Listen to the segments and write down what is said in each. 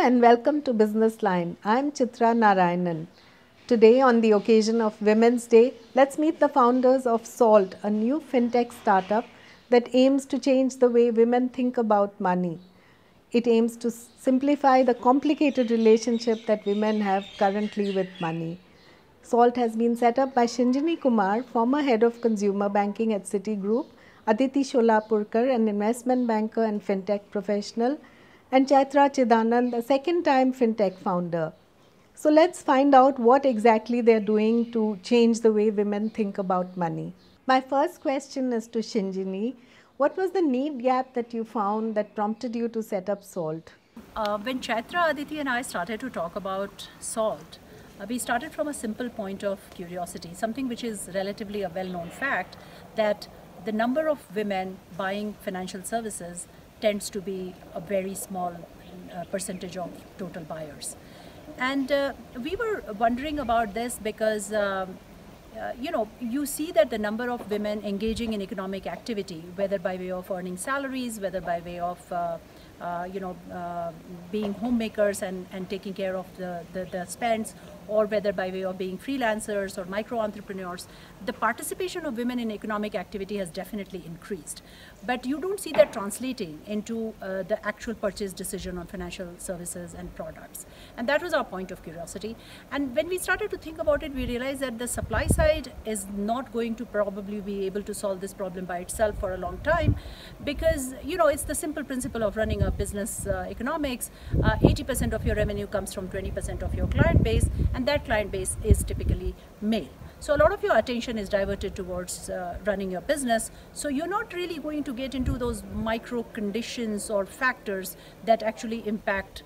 and welcome to Business Line. I'm Chitra Narayanan. Today, on the occasion of Women's Day, let's meet the founders of Salt, a new fintech startup that aims to change the way women think about money. It aims to simplify the complicated relationship that women have currently with money. Salt has been set up by Shinjini Kumar, former head of consumer banking at Citigroup, Aditi Sholapurkar, an investment banker and fintech professional, and Chaitra Chidanand, a second-time fintech founder. So let's find out what exactly they're doing to change the way women think about money. My first question is to Shinjini. What was the need gap that you found that prompted you to set up Salt? When Chaitra, Aditi, and I started to talk about salt, we started from a simple point of curiosity, something which is relatively a well known fact that the number of women buying financial services tends to be a very small percentage of total buyers. And we were wondering about this because you see that the number of women engaging in economic activity, whether by way of earning salaries, whether by way of being homemakers and taking care of the spends, or whether by way of being freelancers or micro entrepreneurs, the participation of women in economic activity has definitely increased. But you don't see that translating into the actual purchase decision on financial services and products. And that was our point of curiosity. And when we started to think about it, we realized that the supply side is not going to probably be able to solve this problem by itself for a long time, because it's the simple principle of running a business economics. 80% of your revenue comes from 20% of your client base, and that client base is typically male. So a lot of your attention is diverted towards running your business. So you're not really going to get into those micro conditions or factors that actually impact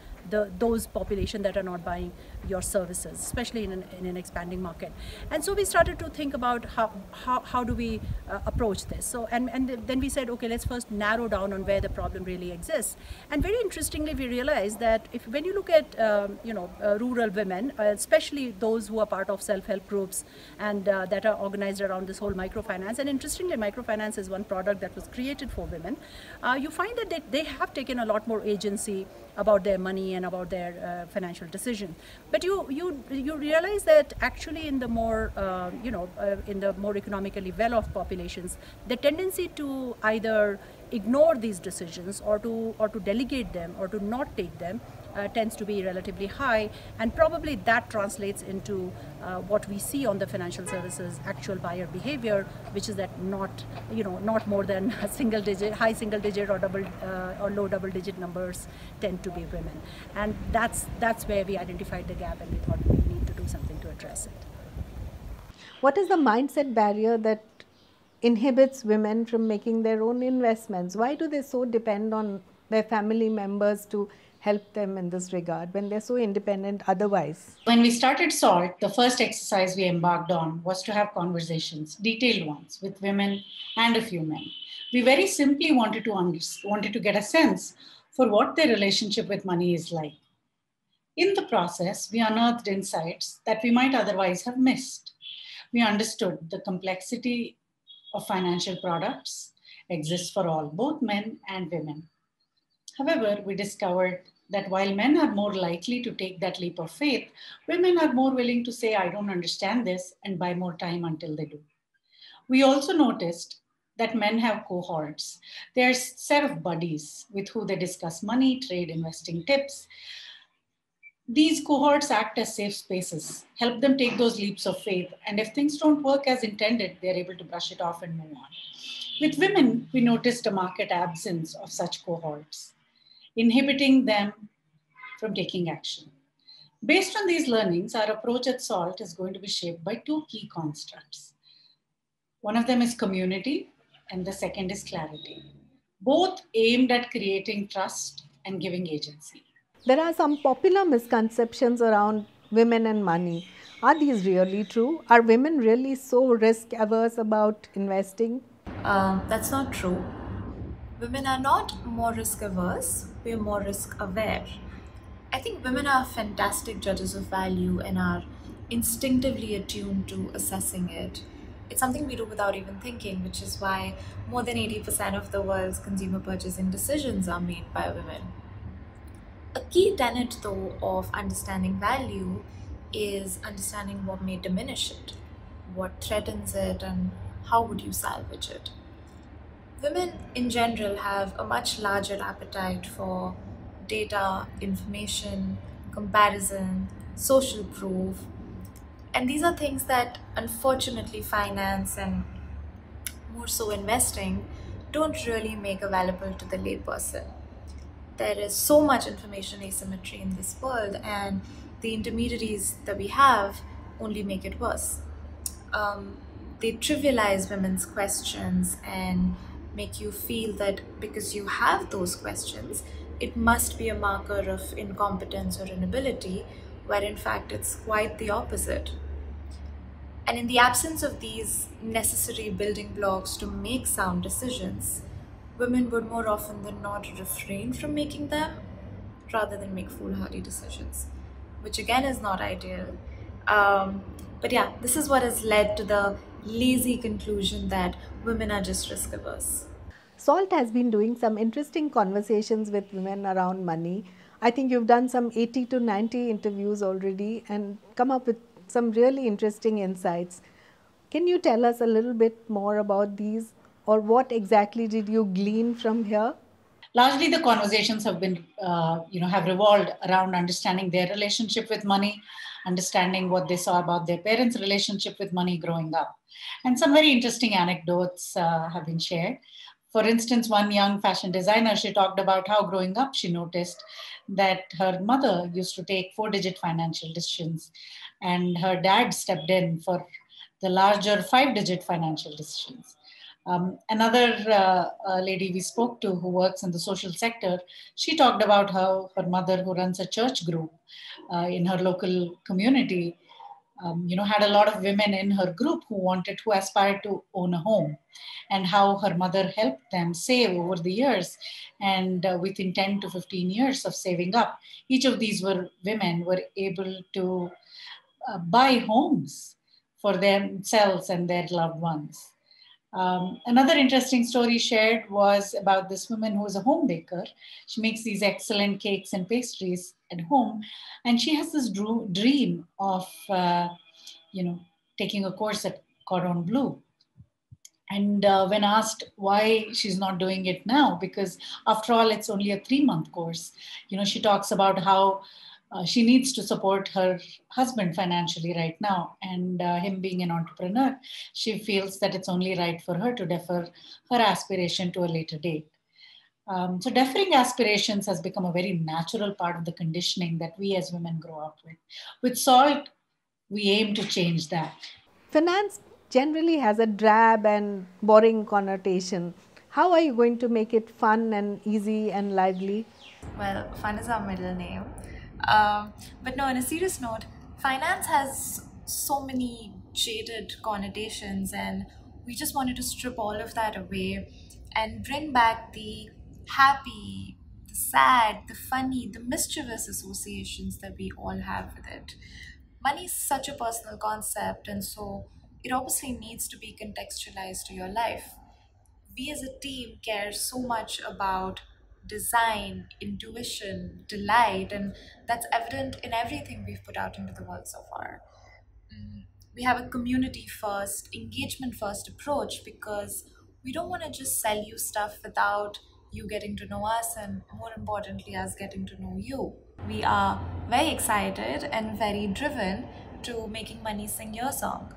those population that are not buying your services, especially in an expanding market. And so we started to think about how do we approach this. So and then we said, okay, let's first narrow down on where the problem really exists. And very interestingly, we realized that when you look at rural women, especially those who are part of self-help groups and that are organized around this whole microfinance, and interestingly, microfinance is one product that was created for women. You find that they have taken a lot more agency about their money and about their financial decision. But you realize that actually in the more in the more economically well-off populations, the tendency to either ignore these decisions or to delegate them or to not take them tends to be relatively high, and probably that translates into what we see on the financial services actual buyer behavior, which is that not more than high single digit or low double digit numbers tend to be women. And that's where we identified the gap, and we thought we need to do something to address it. What is the mindset barrier that inhibits women from making their own investments? Why do they so depend on their family members to help them in this regard when they're so independent otherwise? When we started SALT, the first exercise we embarked on was to have conversations, detailed ones, with women and a few men. We very simply wanted to get a sense for what their relationship with money is like. In the process, we unearthed insights that we might otherwise have missed. We understood the complexity of financial products exists for all, both men and women. However, we discovered that while men are more likely to take that leap of faith, women are more willing to say, I don't understand this, and buy more time until they do. We also noticed that men have cohorts. There's a set of buddies with who they discuss money, trade, investing tips. These cohorts act as safe spaces, help them take those leaps of faith, and if things don't work as intended, they're able to brush it off and move on. With women, we noticed a marked absence of such cohorts, inhibiting them from taking action. Based on these learnings, our approach at SALT is going to be shaped by two key constructs. One of them is community, and the second is clarity, both aimed at creating trust and giving agency. There are some popular misconceptions around women and money. Are these really true? Are women really so risk averse about investing? That's not true. Women are not more risk averse, we're more risk aware. I think women are fantastic judges of value and are instinctively attuned to assessing it. It's something we do without even thinking, which is why more than 80% of the world's consumer purchasing decisions are made by women. A key tenet, though, of understanding value is understanding what may diminish it, what threatens it, and how would you salvage it. Women in general have a much larger appetite for data, information, comparison, social proof, and these are things that unfortunately finance and more so investing don't really make available to the layperson. There is so much information asymmetry in this world, and the intermediaries that we have only make it worse. They trivialize women's questions and make you feel that because you have those questions, it must be a marker of incompetence or inability, where in fact it's quite the opposite. And in the absence of these necessary building blocks to make sound decisions, women would more often than not refrain from making them rather than make foolhardy decisions, which again is not ideal. But yeah, this is what has led to the lazy conclusion that women are just risk averse. SALT has been doing some interesting conversations with women around money. I think you've done some 80 to 90 interviews already and come up with some really interesting insights. Can you tell us a little bit more about these, or what exactly did you glean from here? Largely, the conversations have been, have revolved around understanding their relationship with money, understanding what they saw about their parents' relationship with money growing up. And some very interesting anecdotes have been shared. For instance, one young fashion designer, she talked about how growing up she noticed that her mother used to take 4-digit financial decisions and her dad stepped in for the larger 5-digit financial decisions. Another lady we spoke to who works in the social sector, she talked about how her mother, who runs a church group in her local community, had a lot of women in her group who aspired to own a home, and how her mother helped them save over the years. And within 10 to 15 years of saving up, each of these women were able to buy homes for themselves and their loved ones. Another interesting story shared was about this woman who is a home baker. She makes these excellent cakes and pastries at home, and she has this dream of, taking a course at Cordon Bleu. And when asked why she's not doing it now, because after all, it's only a 3-month course, she talks about how she needs to support her husband financially right now. And him being an entrepreneur, she feels that it's only right for her to defer her aspiration to a later date. So deferring aspirations has become a very natural part of the conditioning that we as women grow up with. With SALT, we aim to change that. Finance generally has a drab and boring connotation. How are you going to make it fun and easy and lively? Well, fun is our middle name. But no, on a serious note, finance has so many jaded connotations, and we just wanted to strip all of that away and bring back the happy, the sad, the funny, the mischievous associations that we all have with it. Money is such a personal concept, and so it obviously needs to be contextualized to your life. We as a team care so much about design, intuition, delight, and that's evident in everything we've put out into the world so far. We have a community first, engagement first approach because we don't want to just sell you stuff without you getting to know us, and more importantly, us getting to know you. We are very excited and very driven to making money sing your song.